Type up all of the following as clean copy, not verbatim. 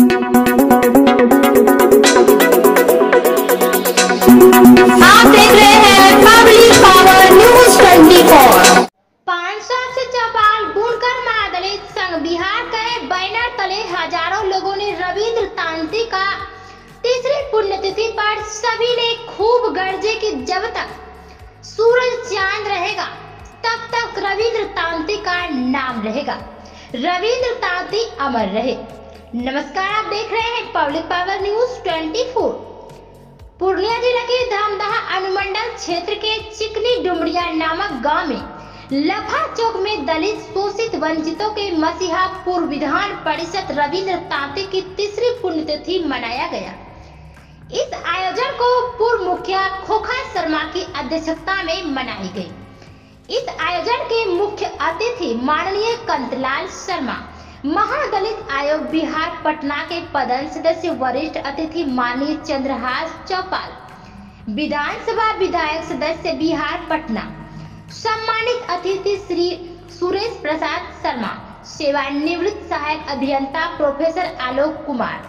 आप देख रहे हैं पब्लिक पावर न्यूज 24। 500 से चौपाल बुनकर महादलित संघ बिहार के बैनर तले हजारों लोगों ने रविंद्र तांती का तीसरी पुण्यतिथि पर सभी ने खूब गरजे कि जब तक सूरज चांद रहेगा तब तक रविंद्र तांती का नाम रहेगा, रविंद्र तांती अमर रहे। नमस्कार, आप देख रहे हैं पब्लिक पावर न्यूज 24। पूर्णिया जिले के धामदहा अनुमंडल क्षेत्र के चिकनी डुमरिया नामक गांव में लफा चौक में दलित शोषित वंचितों के मसीहा पूर्व विधान परिषद रविंद्र तांती की तीसरी पुण्यतिथि मनाया गया। इस आयोजन को पूर्व मुखिया खोखा शर्मा की अध्यक्षता में मनाई गई। इस आयोजन के मुख्य अतिथि माननीय कांतिलाल शर्मा, महादलित आयोग बिहार पटना के पदस्थ सदस्य वरिष्ठ अतिथि माननीय चंद्रहास चौपाल, विधानसभा विधायक सदस्य बिहार पटना, सम्मानित अतिथि श्री सुरेश प्रसाद शर्मा, सेवानिवृत्त सहायक अभियंता प्रोफेसर आलोक कुमार,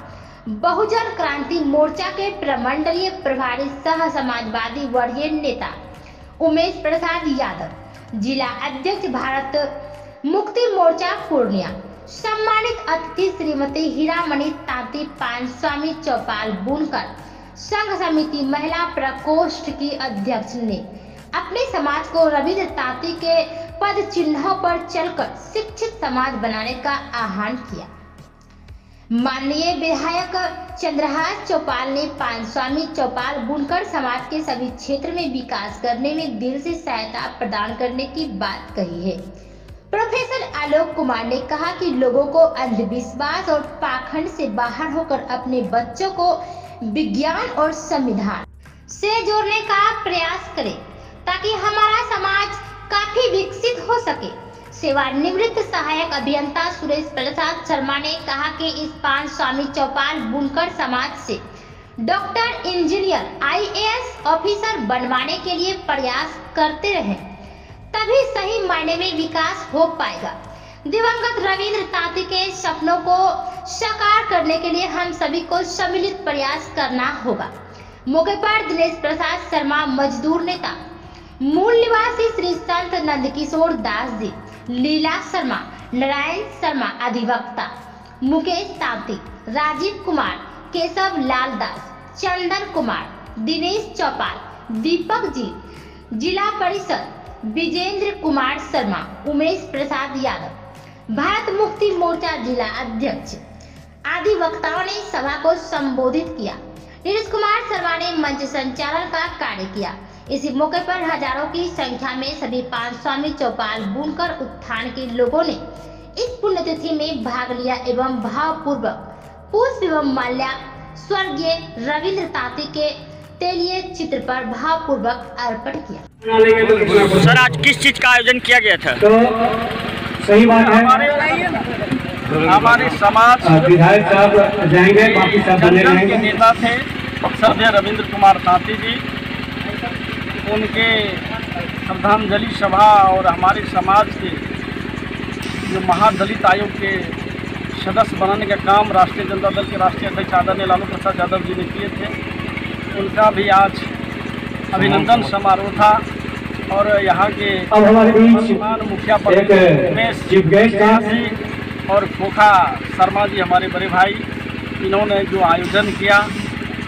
बहुजन क्रांति मोर्चा के प्रमंडलीय प्रभारी सह समाजवादी वरीय नेता उमेश प्रसाद यादव, जिला अध्यक्ष भारत मुक्ति मोर्चा पूर्णिया, सम्मानित अतिथि श्रीमती हीरामणि तांती पानस्वामी चौपाल बुनकर संघ समिति महिला प्रकोष्ठ की अध्यक्ष ने अपने समाज को रविंद्र तांती के पद चिन्हों पर चलकर शिक्षित समाज बनाने का आह्वान किया। माननीय विधायक चंद्रहास चौपाल ने पानस्वामी चौपाल बुनकर समाज के सभी क्षेत्र में विकास करने में दिल से सहायता प्रदान करने की बात कही है। प्रोफेसर आलोक कुमार ने कहा कि लोगों को अंधविश्वास और पाखंड से बाहर होकर अपने बच्चों को विज्ञान और संविधान से जोड़ने का प्रयास करें ताकि हमारा समाज काफी विकसित हो सके। सेवानिवृत्त सहायक अभियंता सुरेश प्रसाद शर्मा ने कहा कि इस पानस्वामी चौपाल बुनकर समाज से डॉक्टर, इंजीनियर, IAS ऑफिसर बनवाने के लिए प्रयास करते रहे, तभी सही मायने में विकास हो पाएगा। दिवंगत रविंद्र तांती के सपनों को साकार करने के लिए हम सभी को सम्मिलित प्रयास करना होगा। मौके पर दिनेश प्रसाद शर्मा, मजदूर नेता, मूल निवासी श्री संत नंदकिशोर दास जी, लीला शर्मा, नारायण शर्मा अधिवक्ता, मुकेश तांती, राजीव कुमार, केशव लाल दास, चंदन कुमार, दिनेश चौपाल, दीपक जी, जिला परिषद विजेंद्र कुमार शर्मा, उमेश प्रसाद यादव, भारत मुक्ति मोर्चा जिला अध्यक्ष आदि वक्ताओं ने सभा को संबोधित किया। नीरज कुमार शर्मा ने मंच संचालन का कार्य किया। इसी मौके पर हजारों की संख्या में सभी पानस्वामी चौपाल बुनकर उत्थान के लोगों ने इस पुण्यतिथि में भाग लिया एवं भावपूर्वक पुष्प एवं माल्या स्वर्गीय रविंद्र तांती के तेलिए चित्र पर भावपूर्वक अर्पण किया। सर, आज किस चीज का आयोजन किया गया था? तो सही बात है, हमारे समाज विधायक साहब जाएंगे, बाकी सब बने रहेंगे। नेता थे स्वर्गीय रविंद्र कुमार तांती जी, उनके श्रद्धांजलि सभा और हमारे समाज के जो महादलित आयोग के सदस्य बनाने का काम राष्ट्रीय जनता दल के राष्ट्रीय अध्यक्ष आदरणीय लालू प्रसाद यादव जी ने किए थे, उनका भी आज अभिनंदन समारोह था। और यहाँ के मुखिया चीफ गेस्ट जी और खोखा शर्मा जी हमारे बड़े भाई, इन्होंने जो आयोजन किया,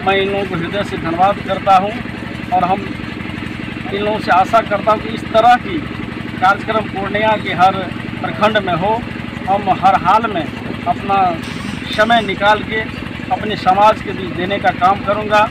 मैं इन लोगों को हृदय से धन्यवाद करता हूँ। और हम इन लोगों से आशा करता हूँ कि इस तरह की कार्यक्रम पूर्णिया के हर प्रखंड में हो। हम हर हाल में अपना समय निकाल के अपने समाज के बीच देने का काम करूँगा।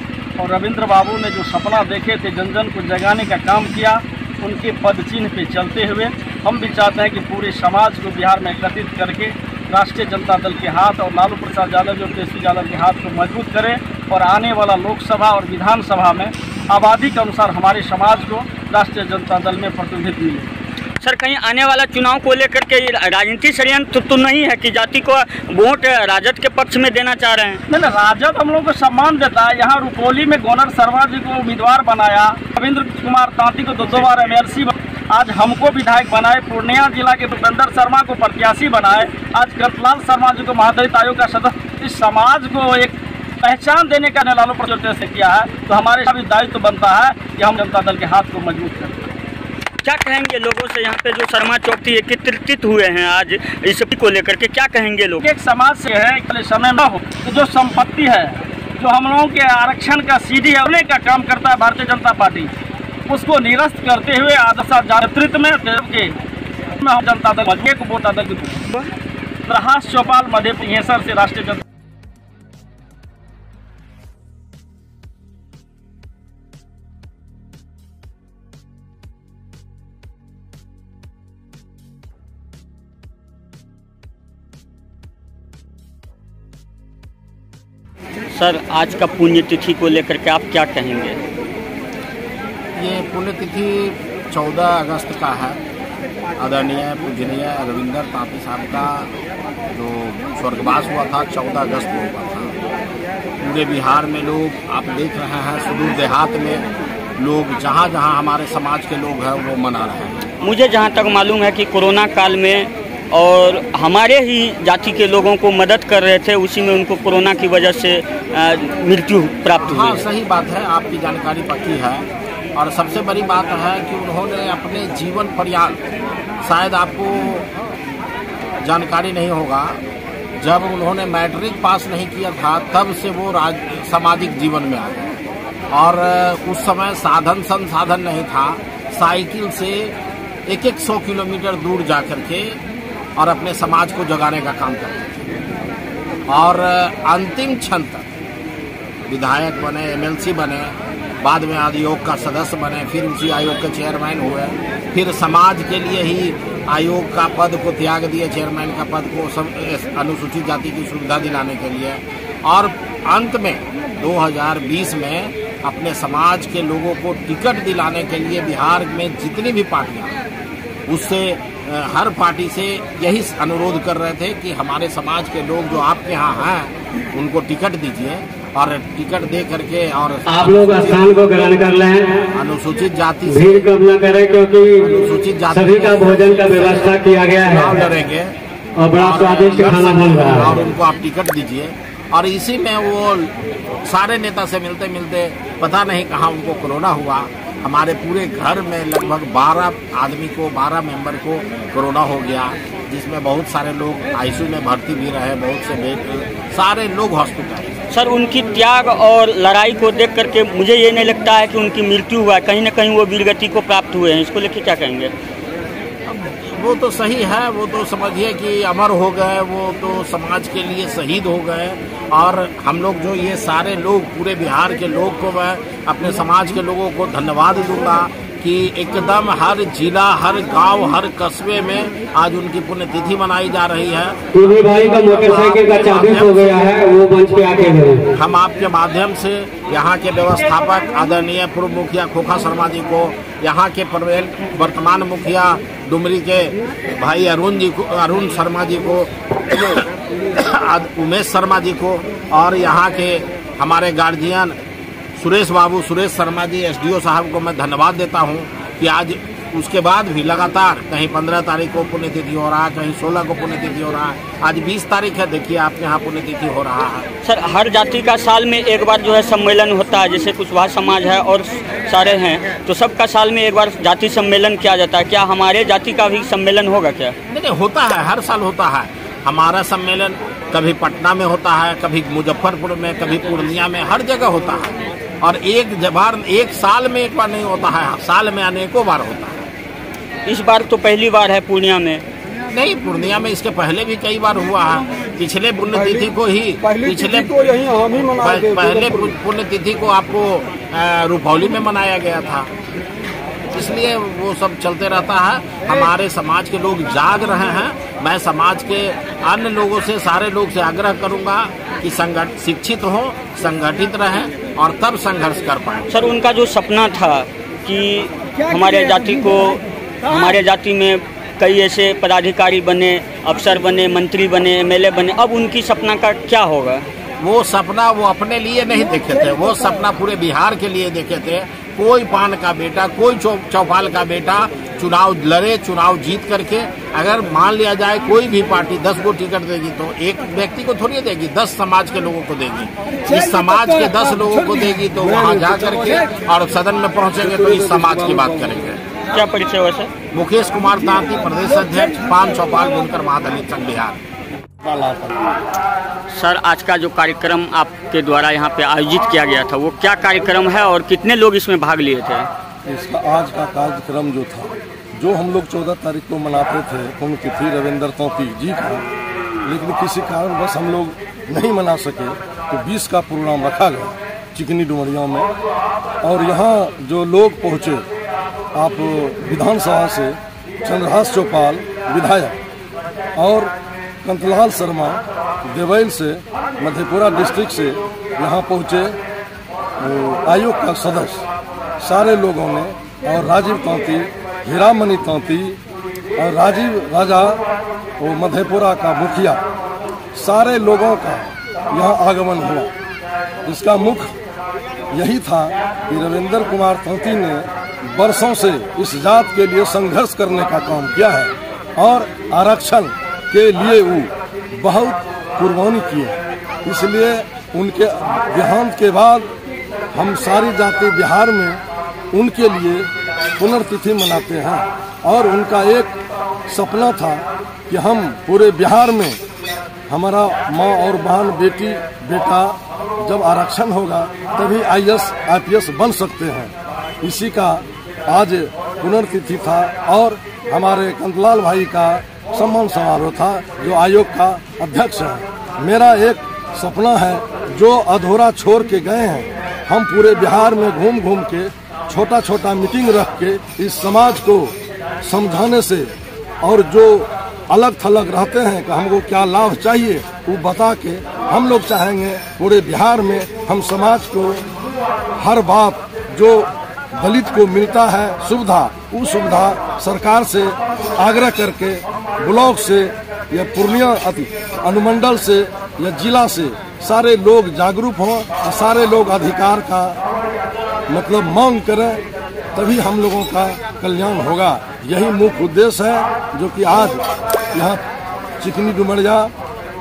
और रविंद्र बाबू ने जो सपना देखे थे, जन जन को जगाने का काम किया, उनके पद चिन्ह पे चलते हुए हम भी चाहते हैं कि पूरे समाज को बिहार में एकत्रित करके राष्ट्रीय जनता दल के हाथ और लालू प्रसाद यादव और तेजस्वी यादव के हाथ को मजबूत करें और आने वाला लोकसभा और विधानसभा में आबादी के अनुसार हमारे समाज को राष्ट्रीय जनता दल में प्रतिनिधित्व मिले। सर, कहीं आने वाला चुनाव को लेकर के राजनीतिक षड्यंत्र तो नहीं है कि जाति को वोट राजद के पक्ष में देना चाह रहे हैं? नहीं, राजद हम लोग को सम्मान देता है। यहाँ रुपौली में गौनर शर्मा जी को उम्मीदवार बनाया, रविंद्र कुमार तांती को 2 बार MLC आज हमको विधायक बनाए, पूर्णिया जिला के भूपेंद्र शर्मा को प्रत्याशी बनाए, आज कृतलाल शर्मा जी को महादलित आयोग का सदस्य, इस समाज को एक पहचान देने का लालू प्रसाद से किया है, तो हमारे भी दायित्व बनता है कि हम जनता दल के हाथ को मजबूत करें। क्या कहेंगे लोगों से यहाँ पे जो शर्मा चौकसी एकत्रित हुए हैं आज इस को लेकर के, क्या कहेंगे लोग? एक समाज से है कि समय में हो तो जो संपत्ति है, जो हम लोगों के आरक्षण का सीढ़ी होने का काम करता है भारतीय जनता पार्टी, उसको निरस्त करते हुए आदर्श नेतृत्व में हम जनता दल एक वोट दल प्रहास चौपाल मध्य सिंहेश्वर से राष्ट्रीय जनता। सर, आज का पुण्यतिथि को लेकर के आप क्या कहेंगे? ये पुण्यतिथि 14 अगस्त का है। आदरणीय पूजनीय रविंद्र तांती साहब का जो स्वर्गवास हुआ था 14 अगस्त को हुआ था। पूरे बिहार में लोग आप देख रहे हैं, सुदूर देहात में लोग जहाँ जहाँ हमारे समाज के लोग हैं वो मना रहे हैं। मुझे जहाँ तक मालूम है कि कोरोना काल में और हमारे ही जाति के लोगों को मदद कर रहे थे, उसी में उनको कोरोना की वजह से मृत्यु प्राप्त हुई। हाँ, सही बात है, आपकी जानकारी पक्की है। और सबसे बड़ी बात है कि उन्होंने अपने जीवन पर्यंत, शायद आपको जानकारी नहीं होगा, जब उन्होंने मैट्रिक पास नहीं किया था तब से वो सामाजिक जीवन में आ गए। और उस समय साधन संसाधन नहीं था, साइकिल से एक 100 किलोमीटर दूर जा कर के और अपने समाज को जगाने का काम करते थे। और अंतिम क्षण तक विधायक बने, एमएलसी बने, बाद में आयोग का सदस्य बने, फिर उसी आयोग के चेयरमैन हुए, फिर समाज के लिए ही आयोग का पद को त्याग दिए, चेयरमैन का पद को सब अनुसूचित जाति की सुविधा दिलाने के लिए। और अंत में 2020 में अपने समाज के लोगों को टिकट दिलाने के लिए बिहार में जितनी भी पार्टियां, उससे हर पार्टी से यही अनुरोध कर रहे थे कि हमारे समाज के लोग जो आपके यहाँ हैं उनको टिकट दीजिए, और टिकट दे करके और आप लोग स्थान को ग्रहण कर लें। अनुसूचित जाति भीड़ कम न करें, क्योंकि अनुसूचित जाति सभी का भोजन का व्यवस्था किया गया है लड़ेंगे और बड़ा स्वादिष्ट खाना बन रहा है, और उनको आप टिकट दीजिए। और इसी में वो सारे नेता से मिलते मिलते पता नहीं कहाँ उनको कोरोना हुआ। हमारे पूरे घर में लगभग 12 आदमी को, 12 मेंबर को कोरोना हो गया, जिसमें बहुत सारे लोग आईसीयू में भर्ती भी रहे, बहुत से बेड, सारे लोग हॉस्पिटल। सर, उनकी त्याग और लड़ाई को देख करके मुझे ये नहीं लगता है कि उनकी मृत्यु हुआ, कहीं ना कहीं वो वीरगति को प्राप्त हुए हैं। इसको लेकर क्या कहेंगे? वो तो सही है, वो तो समझिए कि अमर हो गए, वो तो समाज के लिए शहीद हो गए। और हम लोग जो ये सारे लोग, पूरे बिहार के लोग को मैं अपने समाज के लोगों को धन्यवाद दूंगा कि एकदम हर जिला, हर गांव, हर कस्बे में आज उनकी पुण्यतिथि मनाई जा रही है। टीवी भाई का मोटरसाइकिल का चाबी हो गया है, वो मंच पे आके गए। हम आपके माध्यम से यहाँ के व्यवस्थापक आदरणीय पूर्व मुखिया खोखा शर्मा जी को, यहाँ के वर्तमान मुखिया डुमरी के भाई अरुण शर्मा जी को, उमेश शर्मा जी को, और यहाँ के हमारे गार्जियन सुरेश शर्मा जी एसडीओ साहब को मैं धन्यवाद देता हूँ कि आज उसके बाद भी लगातार कहीं 15 तारीख को पुण्यतिथि हो रहा है, कहीं 16 को पुण्यतिथि हो रहा है, आज 20 तारीख है, देखिए आपके यहाँ पुण्यतिथि हो रहा है। सर, हर जाति का साल में एक बार जो है सम्मेलन होता है, जैसे कुशवाहा समाज है और सारे हैं, तो सबका साल में एक बार जाति सम्मेलन किया जाता है। क्या हमारे जाति का भी सम्मेलन होगा क्या? नहीं, होता है, हर साल होता है हमारा सम्मेलन। कभी पटना में होता है, कभी मुजफ्फरपुर में, कभी पूर्णिया में, हर जगह होता है। और एक साल में एक बार नहीं होता है, साल में अनेकों बार होता है। इस बार तो पहली बार है पूर्णिया में। नहीं, पूर्णिया में इसके पहले भी कई बार हुआ है। पिछले पुण्यतिथि को ही पहले पुण्यतिथि को आपको रुपौली में मनाया गया था, इसलिए वो सब चलते रहता है। हमारे समाज के लोग जाग रहे हैं। मैं समाज के अन्य लोगों से, सारे लोग से आग्रह करूंगा कि शिक्षित हों, संगठित रहें और तब संघर्ष कर पाए। सर, उनका जो सपना था कि हमारे जाति में कई ऐसे पदाधिकारी बने, अफसर बने, मंत्री बने, एमएलए बने, अब उनकी सपना का क्या होगा? वो सपना वो अपने लिए नहीं देखे थे, वो सपना पूरे बिहार के लिए देखे थे। कोई पान का बेटा, कोई चौपाल का बेटा, चुनाव लड़े, चुनाव जीत करके अगर मान लिया जाए कोई भी पार्टी 10 गो टिकट देगी तो एक व्यक्ति को थोड़ी देगी, 10 समाज के लोगों को देगी। इस समाज के 10 लोगों को देगी तो वहाँ जा करके और सदन में पहुंचेंगे तो इस समाज की बात करेंगे। क्या परिचय वैसे? मुकेश कुमार तांती, प्रदेश अध्यक्ष, पान चौपाल बुनकर महादलित संघ बिहार। सर, आज का जो कार्यक्रम आपके द्वारा यहाँ पे आयोजित किया गया था वो क्या कार्यक्रम है और कितने लोग इसमें भाग लिए थे? इसका आज का कार्यक्रम जो था, जो हम लोग 14 तारीख को मनाते थे पुण्यतिथि रविंद्र तौती जी का, लेकिन किसी कारणवश हम लोग नहीं मना सके तो 20 का प्रोग्राम रखा गया चिकनी डुमरिया में। और यहाँ जो लोग पहुँचे, आप विधानसभा से चंद्रहास चौपाल विधायक और कंतलाल शर्मा देवैल से, मधेपुरा डिस्ट्रिक्ट से यहाँ पहुँचे आयोग का सदस्य सारे लोगों ने, और राजीव तौती, हीरामणि तौती और राजीव राजा वो मधेपुरा का मुखिया, सारे लोगों का यहाँ आगमन हुआ। इसका मुख्य यही था कि रविंद्र कुमार तौती ने वर्षों से इस जात के लिए संघर्ष करने का काम किया है और आरक्षण के लिए वो बहुत कुर्बानी की है। इसलिए उनके देहांत के बाद हम सारी जाति बिहार में उनके लिए पुण्यतिथि मनाते हैं। और उनका एक सपना था कि हम पूरे बिहार में हमारा माँ और बहन, बेटी, बेटा जब आरक्षण होगा तभी IAS IPS बन सकते हैं। इसी का आज पुण्यतिथि था और हमारे कंतलाल भाई का सम्मान समारोह था जो आयोग का अध्यक्ष है। मेरा एक सपना है जो अधूरा छोड़ के गए हैं, हम पूरे बिहार में घूम घूम के छोटा छोटा मीटिंग रख के इस समाज को समझाने से, और जो अलग थलग रहते हैं कि हमको क्या लाभ चाहिए वो बता के, हम लोग चाहेंगे पूरे बिहार में हम समाज को हर बात जो दलित को मिलता है सुविधा, वो सुविधा सरकार से आग्रह करके ब्लॉक से या पूर्णिया अनुमंडल से या जिला से सारे लोग जागरूक हों और सारे लोग अधिकार का मतलब मांग करें, तभी हम लोगों का कल्याण होगा। यही मुख्य उद्देश्य है जो कि आज यहाँ चिकनी डुमरिया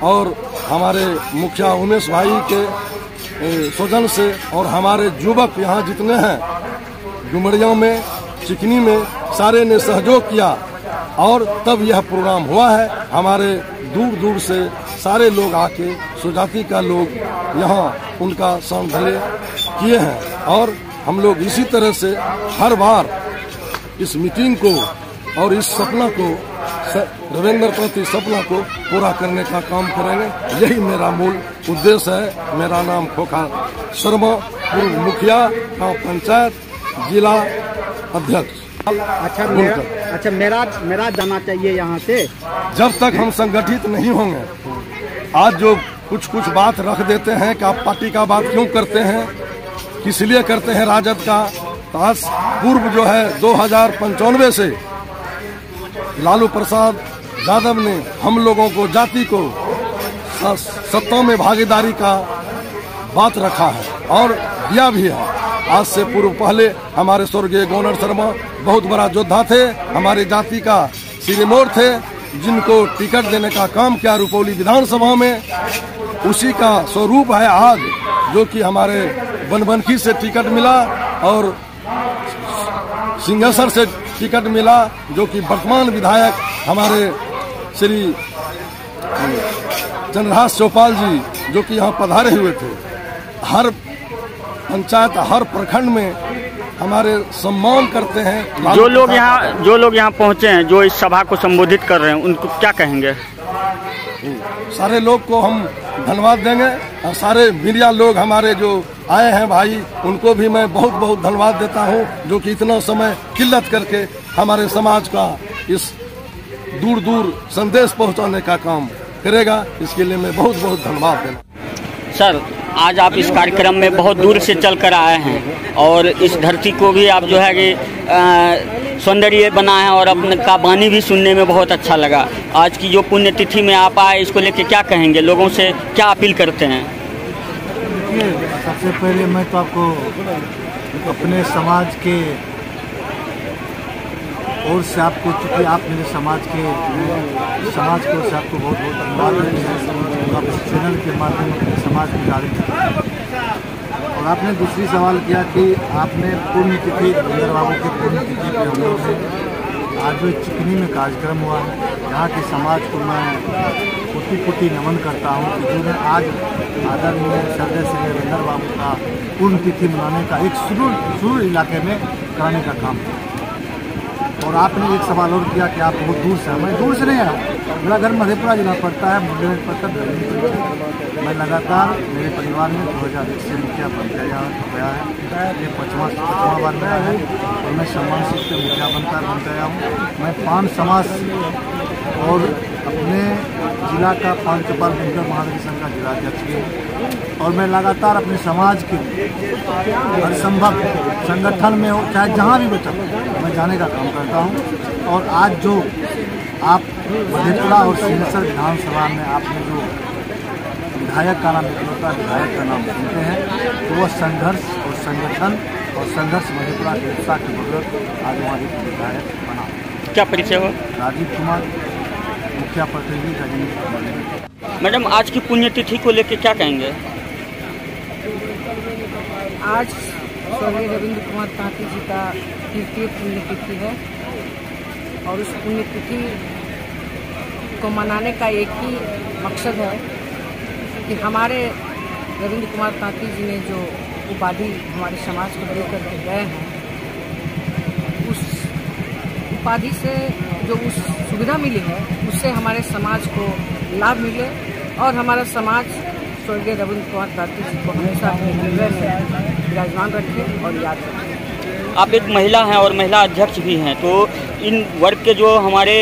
और हमारे मुखिया उमेश भाई के स्वजन से और हमारे युवक यहाँ जितने हैं डुमरिया में, चिकनी में, सारे ने सहयोग किया और तब यह प्रोग्राम हुआ है। हमारे दूर दूर से सारे लोग आके स्वजाति का लोग यहाँ उनका सांधले किए हैं और हम लोग इसी तरह से हर बार इस मीटिंग को और इस सपना को, रविंद्र तौती सपना को पूरा करने का काम करेंगे। यही मेरा मूल उद्देश्य है। मेरा नाम खोखा शर्मा, पूर्व मुखिया, गाँव पंचायत, जिला अध्यक्ष। अच्छा, मेरा जाना चाहिए यहाँ से। जब तक हम संगठित नहीं होंगे, आज जो कुछ बात रख देते हैं कि आप पार्टी का बात क्यों करते हैं, किस लिए करते हैं राजद का, तो आज पूर्व जो है 2095 से लालू प्रसाद यादव ने हम लोगों को, जाति को सत्ता में भागीदारी का बात रखा है और दिया भी है। आज से पूर्व पहले हमारे स्वर्गीय गवर्नर शर्मा बहुत बड़ा योद्धा थे, हमारी जाति का सिरमौर थे, जिनको टिकट देने का काम किया रुपौली विधानसभा में। उसी का स्वरूप है आज जो कि हमारे बनबनखी से टिकट मिला और सिंहेश्वर से टिकट मिला, जो कि वर्तमान विधायक हमारे श्री चंद्रहास चौपाल जी जो कि यहाँ पधारे हुए थे। हर पंचायत, हर प्रखंड में हमारे सम्मान करते हैं। जो लोग यहाँ पहुँचे हैं, जो इस सभा को संबोधित कर रहे हैं, उनको क्या कहेंगे? सारे लोग को हम धन्यवाद देंगे और सारे मीडिया लोग हमारे जो आए हैं भाई, उनको भी मैं बहुत बहुत धन्यवाद देता हूं, जो कि इतना समय किल्लत करके हमारे समाज का इस दूर दूर संदेश पहुंचाने का काम करेगा। इसके लिए मैं बहुत बहुत धन्यवाद देना। सर, आज आप इस कार्यक्रम में बहुत दूर से चल कर आए हैं और इस धरती को भी आप जो है कि सौंदर्य बना है और अपने का वाणी भी सुनने में बहुत अच्छा लगा। आज की जो पुण्यतिथि में आप आए, इसको लेके क्या कहेंगे, लोगों से क्या अपील करते हैं? सबसे पहले मैं तो आपको अपने समाज के और से आपको, चूँकि आप मेरे समाज को से आपको बहुत बहुत धन्यवाद देते हैं। आप इस चैनल के माध्यम से समाज की गाड़ी। और आपने दूसरी सवाल किया कि आपने पुण्यतिथि रविंदर बाबू की पुण्यतिथि पर हम लोग ने आज जो चिकनी में कार्यक्रम हुआ है, यहाँ के समाज को मैं कोटि कोटि नमन करता हूँ कि जिन्होंने आज आदरणीय स्वर्गीय श्री रविंदर बाबू का पुण्यतिथि मनाने का एक सुदूर इलाके में कराने का काम किया। और आपने एक सवाल और किया कि आप बहुत दूर से हैं। मैं दूर से नहीं आया, मेरा घर मधेपुरा जिला पड़ता है, मुंडेर पड़ता है। मैं लगातार मेरे परिवार में 2001 से मुखिया बनता गया है। ये 5वां बार मेरा है और मैं सम्मान से मुखिया बनता गया हूँ। मैं पान समाज और अपने जिला का पान चौपाल बुनकर महादलित संघ का जिलाध्यक्ष भी हूँ। और मैं लगातार अपने समाज के हर संभव संगठन में हो, चाहे जहाँ भी बचा, मैं जाने का काम करता हूँ। और आज जो आप मधेपुरा और सिंहेश्वर विधानसभा में आपने जो विधायक का नाम निकलता है, विधायक का नाम सुनते हैं, तो वह संघर्ष और संगठन और संघर्ष मधेपुरा के उत्साह की बदौलत आज वहाँ एक विधायक बना। क्या परिचय हो? राजीव कुमार, मुखिया प्रतिनिधि राजेंद्र। मैडम, आज की पुण्यतिथि को लेकर क्या कहेंगे? आज स्वर्गीय रविंद्र कुमार तांती जी का 30वीं पुण्यतिथि है और उस पुण्यतिथि को मनाने का एक ही मकसद है कि हमारे रविंद्र कुमार तांती जी ने जो उपाधि हमारे समाज को देकर के गए हैं, उस उपाधि से जो उस सुविधा मिली है उससे हमारे समाज को लाभ मिले और हमारा समाज स्वर्गीय रविंद्र कुमार तांती जी को हमेशा अपने हृदय में विराजमान रखे और याद रखे। आप एक महिला हैं और महिला अध्यक्ष भी हैं, तो इन वर्ग के जो हमारे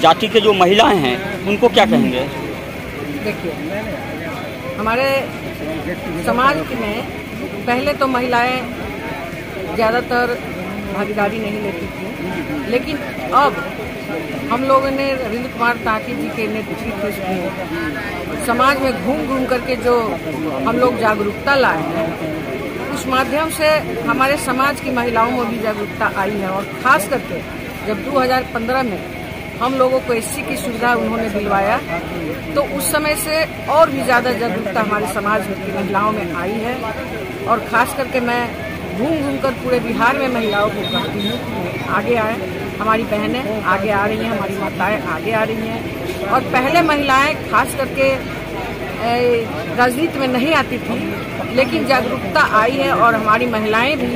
जाति के जो महिलाएं हैं उनको क्या कहेंगे? देखिए, हमारे समाज में पहले तो महिलाएं ज़्यादातर भागीदारी नहीं लेती थी, लेकिन अब हम लोगों ने रविंद्र कुमार तांती जी के नेतृत्व में समाज में घूम घूम करके जो हम लोग जागरूकता लाए हैं, उस माध्यम से हमारे समाज की महिलाओं में भी जागरूकता आई है। और खास करके जब 2015 में हम लोगों को एससी की सुविधा उन्होंने दिलवाया, तो उस समय से और भी ज़्यादा जागरूकता हमारे समाज में की महिलाओं में आई है। और खास करके मैं घूम घूम कर पूरे बिहार में महिलाओं को कहती हूँ आगे आए, हमारी बहनें आगे आ रही हैं, हमारी माताएं आगे आ रही हैं। और पहले महिलाएं खास करके राजनीति में नहीं आती थी, लेकिन जागरूकता आई है और हमारी महिलाएं भी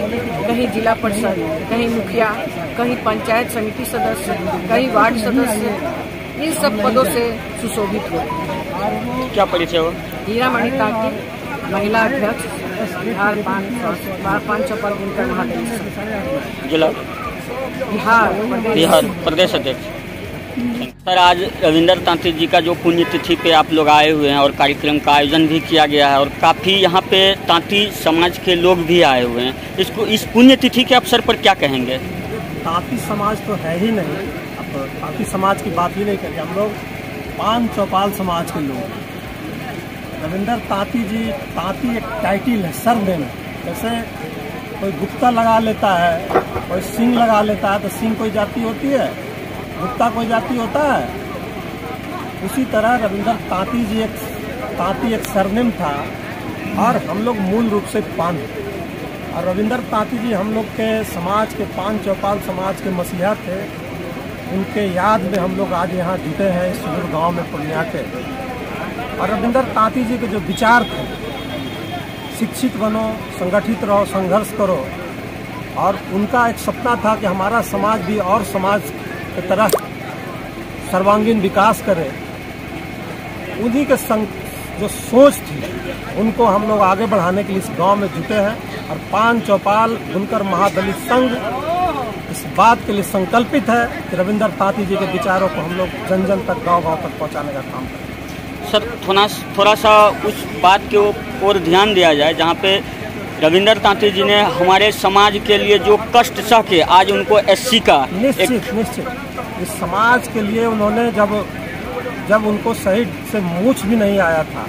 कहीं जिला परिषद, कहीं मुखिया, कहीं पंचायत समिति सदस्य, कहीं वार्ड सदस्य, इन सब पदों से सुशोभित हो। क्या परिचय हो? हीरामणि तांती, महिला अध्यक्ष, बिहार पान चौपाल बुनकर महादलित संघ, जिला बिहार प्रदेश अध्यक्ष। सर, आज रविंदर तांती जी का जो पुण्यतिथि पे आप लोग आए हुए हैं और कार्यक्रम का आयोजन भी किया गया है और काफ़ी यहाँ पे तांती समाज के लोग भी आए हुए हैं, इसको इस पुण्यतिथि के अवसर पर क्या कहेंगे? तांती समाज तो है ही नहीं, अब तांती समाज की बात ही नहीं करें, हम लोग पान चौपाल समाज के लोग। रविंदर तांती जी, तांती एक टाइटिल है, सरनेम है। जैसे कोई गुप्ता लगा लेता है, कोई सिंह लगा लेता है, तो सिंह कोई जाति होती है, गुप्ता कोई जाति होता है। उसी तरह रविंदर तांती जी तांती एक सरनेम था और हम लोग मूल रूप से पान। और रविंदर तांती जी हम लोग के समाज के पान चौपाल समाज के मसीहा थे। उनके याद में हम लोग आज यहाँ जुटे हैं इस सुदूर गाँव में पूर्णिया के। और रविंदर तांती जी के जो विचार थे, शिक्षित बनो, संगठित रहो, संघर्ष करो, और उनका एक सपना था कि हमारा समाज भी और समाज की तरह सर्वांगीण विकास करे। उन्हीं के जो सोच थी, उनको हम लोग आगे बढ़ाने के लिए इस गांव में जुटे हैं। और पान चौपाल बुनकर महादलित संघ इस बात के लिए संकल्पित है कि रविंदर तांती जी के विचारों को हम लोग जन जन तक, गांव गांव तक पहुंचाने का काम करें। सर, थोड़ा सा उस बात के ओर ध्यान दिया जाए जहाँ पे रविंदर तांती जी ने हमारे समाज के लिए जो कष्ट सह के आज उनको एससी का निश्चित इस समाज के लिए उन्होंने जब उनको सही से मूछ भी नहीं आया था,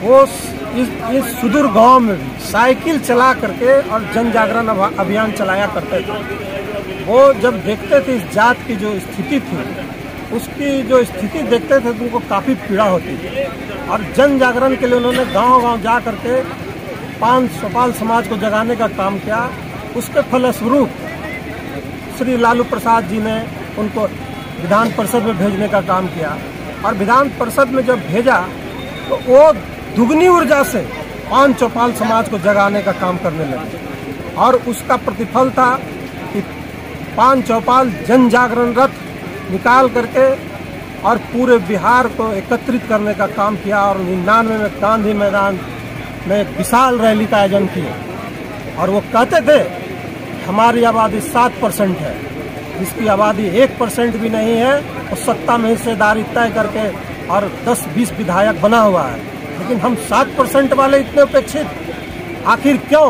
वो इस सुदूर गांव में भी साइकिल चला करके और जन जागरण अभियान चलाया करते थे। वो जब देखते थे इस जात की जो स्थिति थी, उसकी जो स्थिति देखते थे तो उनको काफ़ी पीड़ा होती थी। और जन जागरण के लिए उन्होंने गांव-गांव जा करके 5 चौपाल समाज को जगाने का काम किया। उसके फलस्वरूप श्री लालू प्रसाद जी ने उनको विधान परिषद में भेजने का काम किया। और विधान परिषद में जब भेजा तो वो दुगनी ऊर्जा से 5 चौपाल समाज को जगाने का काम करने लगे। और उसका प्रतिफल था कि 5 चौपाल जन जागरण रथ निकाल करके और पूरे बिहार को एकत्रित करने का काम किया। और 99 में गांधी मैदान में एक विशाल रैली का आयोजन किया। और वो कहते थे हमारी आबादी 7% है, जिसकी आबादी 1% भी नहीं है, वो सत्ता में हिस्सेदारी तय करके और 10-20 विधायक बना हुआ है। लेकिन हम 7% वाले इतने उपेक्षित, आखिर क्यों?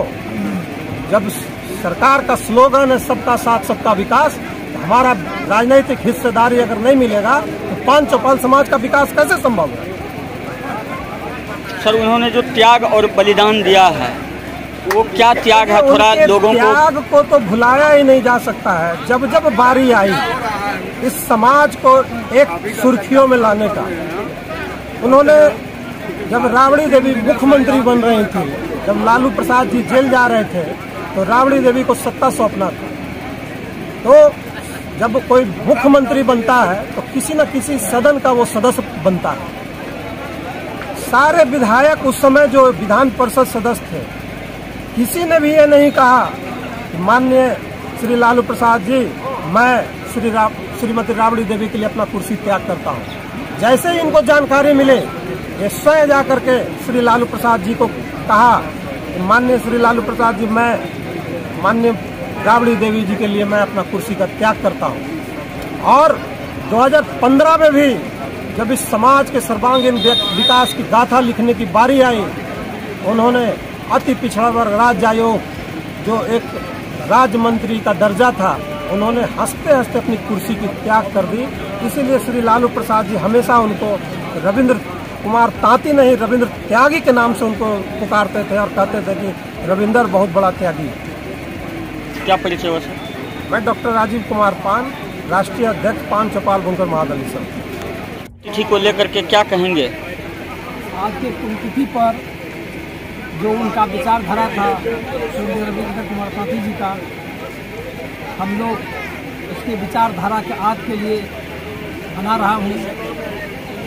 जब सरकार का स्लोगन है सबका साथ सबका विकास, तो हमारा राजनीतिक हिस्सेदारी अगर नहीं मिलेगा तो 5 चौपाल समाज का विकास कैसे संभव है? सर, उन्होंने जो त्याग और बलिदान दिया है वो क्या त्याग है? थोड़ा लोगों को त्याग को तो भुलाया ही नहीं जा सकता है। जब जब बारी आई इस समाज को एक सुर्खियों में लाने का, उन्होंने जब राबड़ी देवी मुख्यमंत्री बन रही थी, जब लालू प्रसाद जी जेल जा रहे थे, तो राबड़ी देवी को सत्ता सौंपना था। तो जब कोई मुख्यमंत्री बनता है तो किसी न किसी सदन का वो सदस्य बनता है। सारे विधायक उस समय जो विधान परिषद सदस्य थे, किसी ने भी ये नहीं कहा कि माननीय श्री लालू प्रसाद जी, मैं श्रीमती राबड़ी देवी के लिए अपना कुर्सी त्याग करता हूँ। जैसे ही इनको जानकारी मिले, ये स्वयं जा करके श्री लालू प्रसाद जी को कहा कि माननीय श्री लालू प्रसाद जी, मैं माननीय राबड़ी देवी जी के लिए मैं अपना कुर्सी का त्याग करता हूँ। और 2015 में भी जब इस समाज के सर्वांगीण विकास की गाथा लिखने की बारी आई, उन्होंने अति पिछड़ा वर्ग राज्य आयोग, जो एक राज्य मंत्री का दर्जा था, उन्होंने हंसते हंसते अपनी कुर्सी की त्याग कर दी। इसीलिए श्री लालू प्रसाद जी हमेशा उनको रविंद्र कुमार तांती नहीं, रविंद्र त्यागी के नाम से उनको पुकारते थे और कहते थे कि रविंद्र बहुत बड़ा त्यागी है। क्या परिचय हुआ सर? मैं डॉक्टर राजीव कुमार पान, राष्ट्रीय अध्यक्ष 5 चौपाल बुनकर महादलित संघ। तिथि को लेकर के क्या कहेंगे? आज के पुण्यतिथि पर जो उनका विचारधारा था स्वर्गीय रविंद्र कुमार तांती जी का, हम लोग उसके विचारधारा के आज के लिए मना रहा हूँ।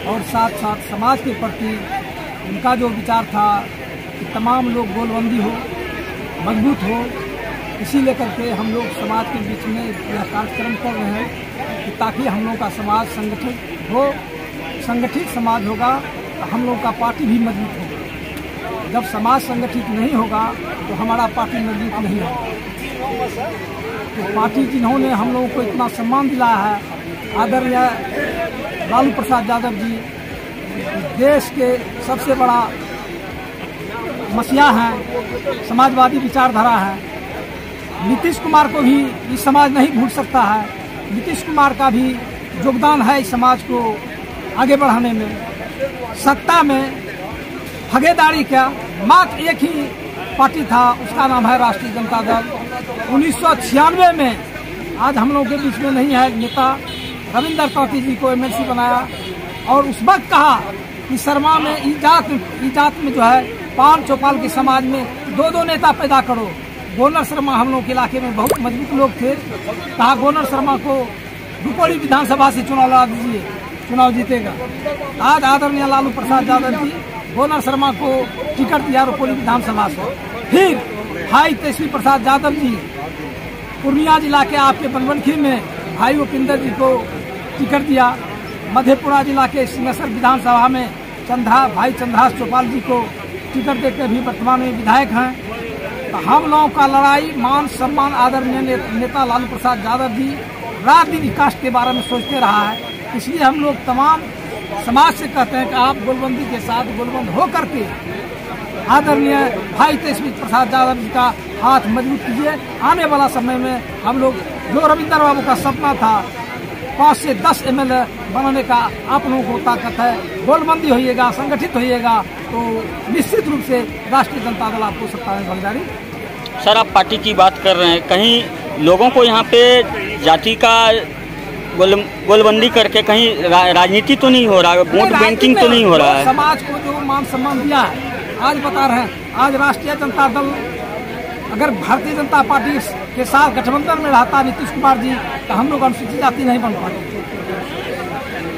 और साथ साथ समाज के प्रति उनका जो विचार था कि तमाम लोग गोलबंदी हो, मजबूत हो, इसी लेकर के हम लोग समाज के बीच में यह कार्यक्रम कर रहे हैं कि ताकि हम लोग का समाज संगठित हो। संगठित समाज होगा तो हम लोग का पार्टी भी मजबूत होगा। जब समाज संगठित नहीं होगा तो हमारा पार्टी मजबूत नहीं होगा। तो पार्टी जिन्होंने हम लोगों को इतना सम्मान दिलाया है, आदरणीय लालू प्रसाद यादव जी देश के सबसे बड़ा मसीहा हैं, समाजवादी विचारधारा है। नीतीश कुमार को भी इस समाज नहीं भूल सकता है। नीतीश कुमार का भी योगदान है इस समाज को आगे बढ़ाने में। सत्ता में भागीदारी क्या, मात्र एक ही पार्टी था, उसका नाम है राष्ट्रीय जनता दल। 1996 में, आज हम लोगों के बीच में नहीं है, नेता रविंद्र तांती जी को एमएलसी बनाया और उस वक्त कहा कि शर्मा में इजात में जो है 5 चौपाल के समाज में 2-2 नेता पैदा करो। गोनर शर्मा हम लोग के इलाके में बहुत मजबूत लोग थे, कहा गोनर शर्मा को रुपौली विधानसभा से चुनाव लड़ा दीजिए, चुनाव जीतेगा। आज आदरणीय लालू प्रसाद यादव जी गोनर शर्मा को टिकट दिया रुपौली विधानसभा से। फिर भाई तेजस्वी प्रसाद यादव जी पूर्णिया जिला के आपके बनवनखी में भाई उपिंदर जी को टिकट दिया। मधेपुरा जिला के सिंहेश्वर विधानसभा में भाई चंद्रहास चौपाल जी को टिकट देकर भी वर्तमान में विधायक हैं। तो हम लोगों का लड़ाई मान सम्मान आदरणीय नेता लालू प्रसाद यादव जी रात दिन विकास के बारे में सोचते रहा है। इसलिए हम लोग तमाम समाज से कहते हैं कि आप गोलबंदी के साथ गोलबंद हो करके आदरणीय भाई तेजस्वी प्रसाद यादव जी का हाथ मजबूत कीजिए। आने वाला समय में हम लोग जो रविंद्र बाबू का सपना था 5 से 10 MLA बनाने का आप लोगों को ताकत है। गोलबंदी होइएगा, संगठित होइएगा तो निश्चित रूप से राष्ट्रीय जनता दल आपको सत्ता में भागीदारी। सर, आप पार्टी की बात कर रहे हैं, कहीं लोगों को यहाँ पे जाति का गोलबंदी करके कहीं राजनीति तो नहीं हो रहा है, वोट बैंकिंग तो नहीं हो रहा है। समाज को जो मान सम्मान दिया है, आज बता रहे हैं, आज राष्ट्रीय जनता दल अगर भारतीय जनता पार्टी के साथ गठबंधन में रहता नीतीश कुमार जी, तो हम लोग अनुसूचित जाति नहीं बन पाते।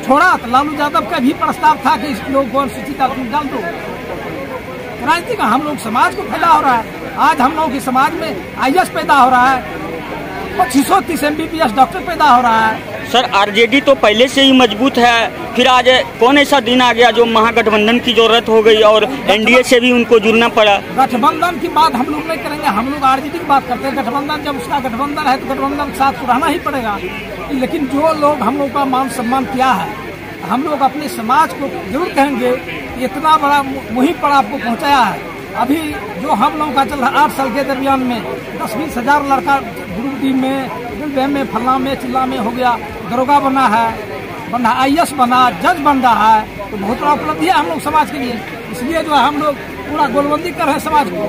छोड़ा तो लालू यादव का भी प्रस्ताव था कि इस लोग को अनुसूचित जाति में डाल दो। राजनीति का हम लोग समाज को फायदा हो रहा है। आज हम लोगों के समाज में IAS पैदा हो रहा है, 2530 MBBS डॉक्टर पैदा हो रहा है। सर आरजेडी तो पहले से ही मजबूत है, फिर आज कौन ऐसा दिन आ गया जो महागठबंधन की जरूरत हो गई और NDA से भी उनको जुड़ना पड़ा। गठबंधन की बात हम लोग नहीं करेंगे, हम लोग आरजेडी की बात करते हैं। गठबंधन जब उसका गठबंधन है तो गठबंधन के साथ रहना ही पड़ेगा। लेकिन जो लोग हम लोग का मान सम्मान किया है, हम लोग अपने समाज को जरूर कहेंगे इतना बड़ा मुहिम पर आपको पहुँचाया है। अभी जो हम लोगों का चल रहा 8 साल के दरमियान में 10-20 हजार लड़का ग्रुप डी में फल्ला में चिल्ला में हो गया, दरोगा बना है, IAS बना, जज बन रहा है, तो बहुत बड़ा उपलब्धि है हम लोग समाज के लिए। इसलिए जो है हम लोग पूरा गोलबंदी कर रहे हैं समाज को।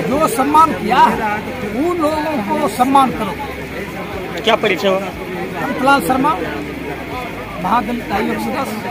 जो सम्मान किया है उन लोगों को सम्मान करो। क्या परिचय हो? फिलहाल शर्मा, महादलित आयोग सदस्य।